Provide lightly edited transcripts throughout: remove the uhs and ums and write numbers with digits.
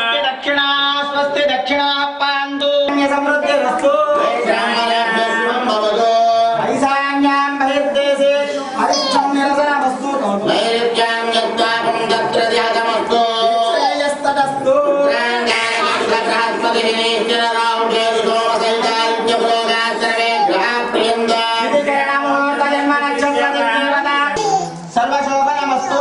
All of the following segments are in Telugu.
स्वस्ति दक्षिणा पान्तु समृद्धिरस्तु ऐशान्यां बहिर्देशे अरिष्टं निरसनमस्तु नैऋत्यां यद्वापं तत्र ध्यातमस्तु श्रेयस्तदस्तु सर्वशोभनमस्तु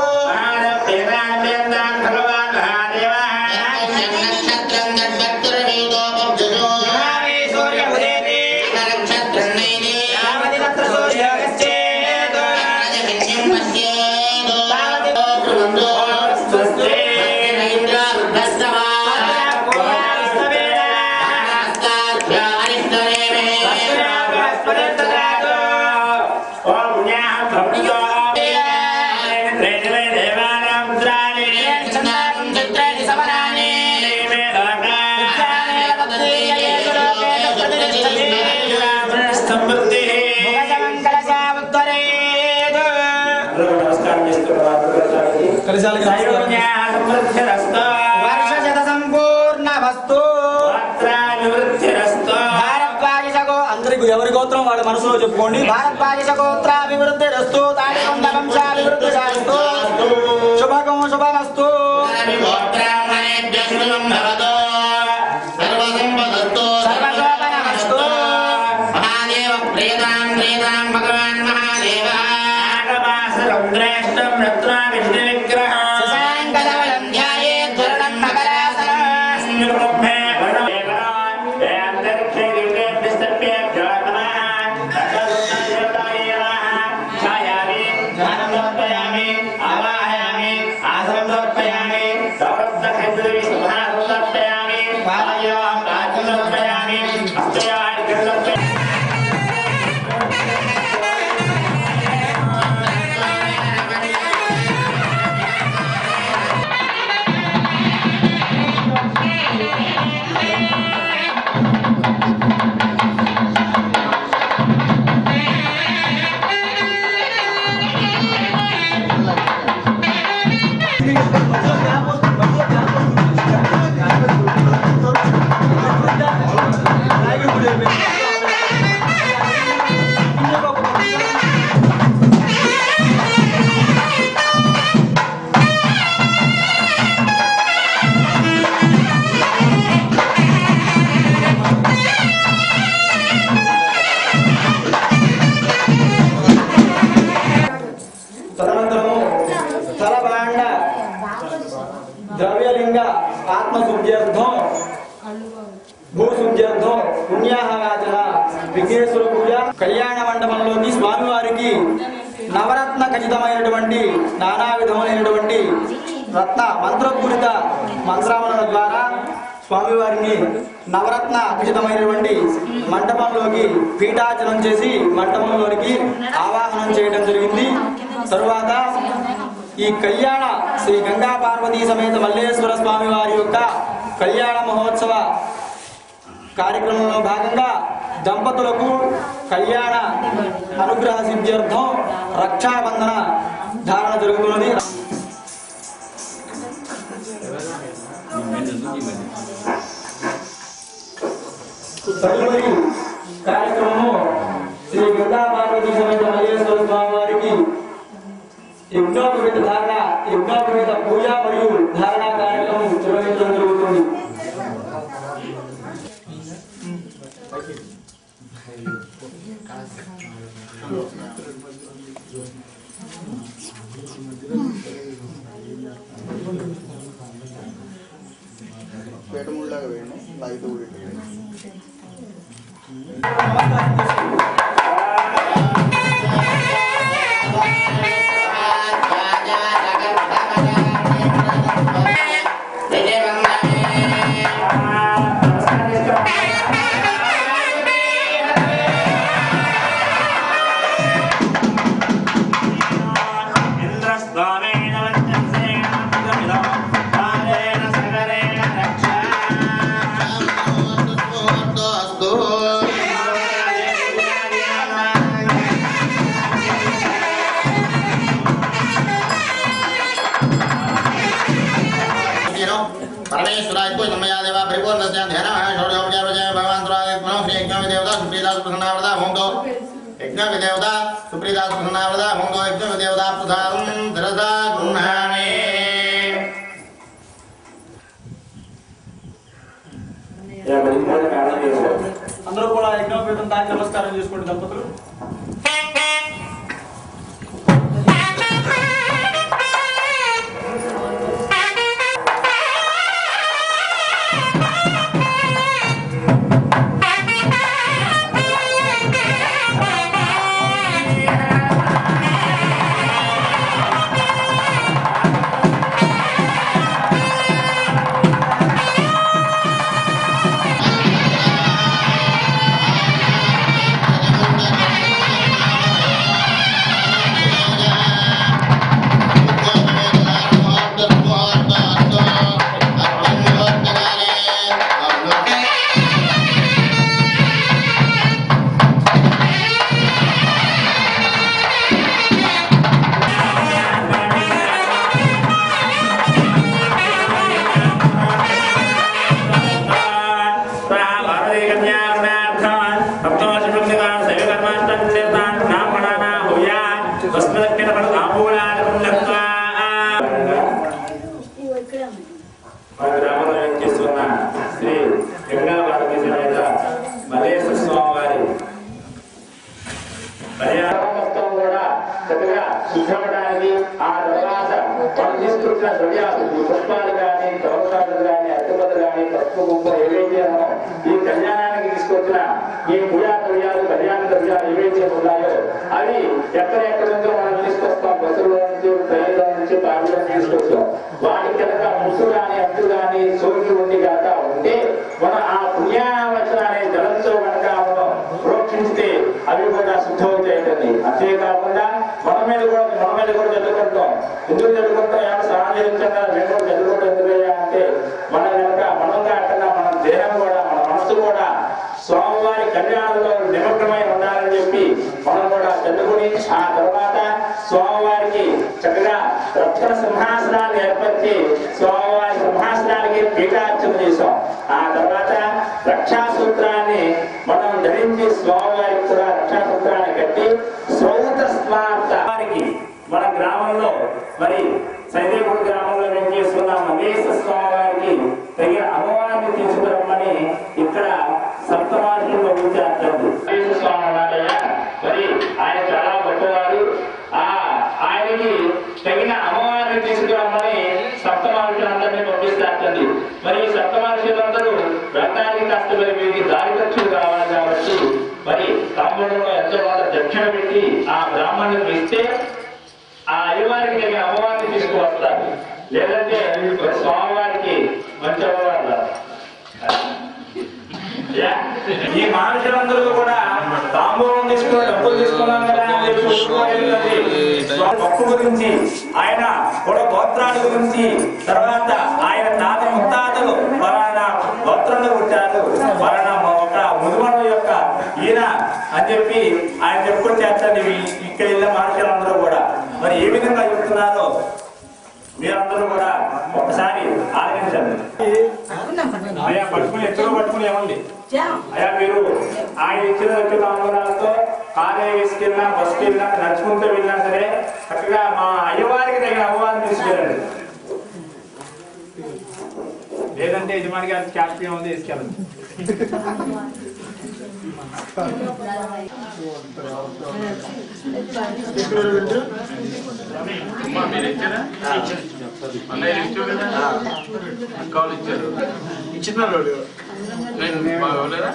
అందరికి ఎవరి గోత్రం వాళ్ళ మనసులో చెప్పుకోండి. భారద్వాజ గోత్రాభివృద్ధిరస్తు తాడికొండ వంశాభివృద్ధిరస్తు శుభకం శుభమస్తు సర్వశోభనమస్తు మహాదేవ ప్రియతాం ప్రియతాం భగవాన్ మహాదేవ ఆగమాసరుద్రేష్టం రత్నా విష్ణు విగ్రహ శశాంకధవళం ధ్యాయేత్ ధరణం మకరాసనం ద్రవ్యలింగ ఆత్మశుద్ధ్యర్థం భూశుద్ధ్యర్థం పుణ్యాహవాచన విఘ్నేశ్వర పూజ కళ్యాణ మండపంలోని స్వామివారికి నవరత్న ఖచ్చితమైనటువంటి నానా విధములైనటువంటి రత్న మంత్రపూరిత మంత్రామణల ద్వారా స్వామివారిని నవరత్న ఖచ్చితమైనటువంటి మండపంలోకి పీఠాచనం చేసి మండపంలోనికి ఆవాహనం చేయడం జరిగింది. తరువాత ఈ కళ్యాణ శ్రీ గంగా పార్వతీ సమేత మల్లేశ్వర స్వామి వారి యొక్క కళ్యాణ మహోత్సవ కార్యక్రమంలో భాగంగా దంపతులకు కళ్యాణ అనుగ్రహ సిద్ధ్యర్థం రక్షాబంధన ధారణ జరుగుతున్నది. తదుపరి కార్యక్రమము శ్రీ గంగా పార్వతీ సమేత మల్లేశ్వర స్వామి వారికి యజ్ఞోపవేత ధారణ యజ్ఞోపవేత పూజ మరియు ధారణా కార్యక్రమం నిర్వహించడం జరుగుతుంది. పేటముళ్ళగా వేయండి లైట్ కూడా ఇంద్రస్వామి परमेश्वराय को समया देवा परिपूर्ण ध्यान षोडशोपचार भगवान श्री यज्ञ देवता सुप्रीता सुप्रसन्नावृता होंगो यज्ञ देवता सुप्रीता सुप्रसन्नावृता होंगो यज्ञ देवता प्रसादं धरसा गृह्णामि అందరూ కూడా యజ్ఞోపేతం దానికి నమస్కారం చేసుకోండి దంపతులు. శ్రీ గంగావతి సమేత మల్లేశ్వర స్వామి వారి మొత్తం కూడా చక్కగా శుద్ధపడడానికి ఆ తర్వాత మనం తీసుకుంటున్న ద్రవ్యాలు పుష్పాలు కానీ కవచాలు కానీ అర్థపతులు కానీ పసుపు కుంకుమ ఏవైతే ఈ కళ్యాణానికి తీసుకొచ్చిన ఈ పూజా ద్రవ్యాలు కళ్యాణ ద్రవ్యాలు ఏవైతే ఉన్నాయో అవి ఎక్కడెక్కడ నుంచో మనం తీసుకొస్తాం. బస్సులో నుంచి ట్రైన్లో నుంచి కార్లో తీసుకొస్తాం. వాటి కనుక ముసు కానీ అట్టు కానీ సోకి ఉండి కనుక ఉంటే మనం ఆ పుణ్యావచన అనే జలంతో కనుక మనం ప్రోక్షిస్తే అవి కూడా శుద్ధమవుతాయండి. అంతేకాకుండా మన మీద కూడా చదువుకుంటాం. ఎందుకు చదువుకుంటాం? ఏమైనా సామాజికంగా మేము కూడా చదువుకుంటాం. ఎందుకయ్యా అంటే మన కనుక మనం కాకుండా మన దేహం కూడా మన మనసు కూడా స్వామివారి కళ్యాణంలో నిమగ్నమై ఉండాలని చెప్పి మనం కూడా చదువుకుని ఆ తర్వాత స్వామివారికి చక్కగా రత్న సింహాసనాన్ని ఏర్పరిచి స్వామివారి సింహాసనానికి పీఠార్చన చేశాం. ఆ తర్వాత రక్షాసూత్రాన్ని మనం ధరించి స్వామివారికి కూడా రక్షాసూత్రాన్ని కట్టి శ్రౌత స్మార్త వారికి మన గ్రామంలో మరి సైదేపూర్ గ్రామంలో మేము చేస్తున్న మల్లేశ్వర స్వామి వారికి తగిన అమ్మవారిని తీసుకురమ్మని ఇక్కడ సప్తమార్గంలో ఉంచారు. స్వామి మరి ఆయన చాలా గొప్పవారు. ఆయనకి తగిన అమ్మవారిని తీసుకురమ్మని సప్తమార్గులందరినీ పంపిస్తారండి. మరి ఈ సప్తమార్గులందరూ రంగానికి కాస్త మరి వీరికి దారి ఖర్చులు కావాలి కాబట్టి మరి తమ్ముడులో ఎంతో కొంత దక్షిణ పెట్టి ఆ బ్రాహ్మణులకు ఇస్తే ఆ అయ్యవారికి తగిన అమ్మవారిని తీసుకువస్తారు. లేదంటే స్వామివారికి మంచి అమ్మవారు. ఈ మనుషులందరూ కూడా తాంబూలం తీసుకుని డబ్బులు తీసుకున్నాం కదా అని చెప్పి భక్తు గురించి ఆయన కూడా గోత్రాల గురించి తర్వాత ఆయన తాత ముత్తాతలు పలానా గోత్రంలో పుట్టారు పలానా ఒక ముదుమల యొక్క ఈయన అని చెప్పి ఆయన చెప్పుకొని చేస్తారు. ఇక్కడ వెళ్ళిన మనుషులందరూ కూడా మరి ఏ విధంగా చెప్తున్నారో మీరందరూ కూడా ఒకసారి ఆలోచించండి. అయ్యా పట్టుకుని ఎత్తులో పట్టుకుని ఏమండి అయ్యా మీరు ఆయన ఇచ్చిన ఆందోళనలతో కాలే వేసుకెళ్ళినా బస్సుకి వెళ్ళినా నడుచుకుంటూ వెళ్ళినా సరే చక్కగా మా అయ్యవారికి తగిన అమ్మవారిని తీసుకెళ్ళండి. లేదంటే యజమాని గారికి క్యాప్టెన్ ఉంది తీసుకెళ్ళండి. మీరు ఇచ్చారా? అక్కలు ఇచ్చారు. ఇచ్చినారు నేను బాగోలేదా?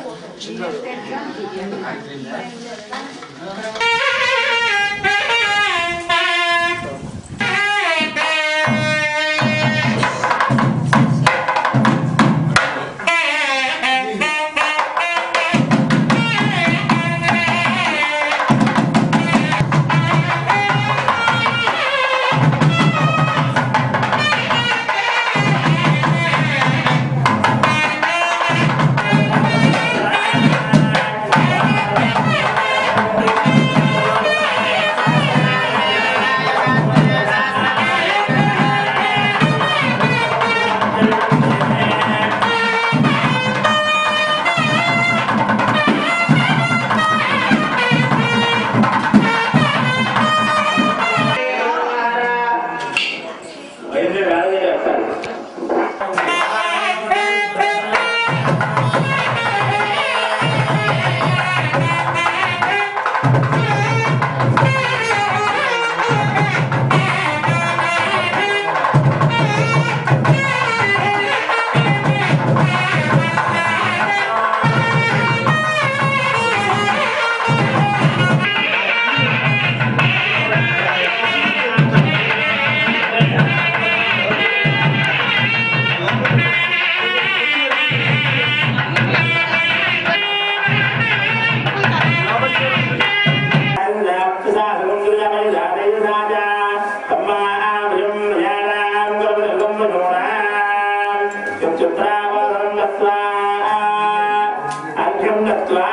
दत्वा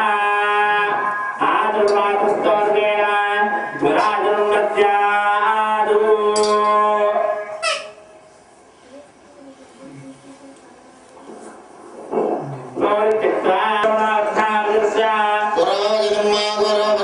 आदुर्वातुस्तोर्गेण विराजन्मस्यादु पुरोहितम् मा गुरो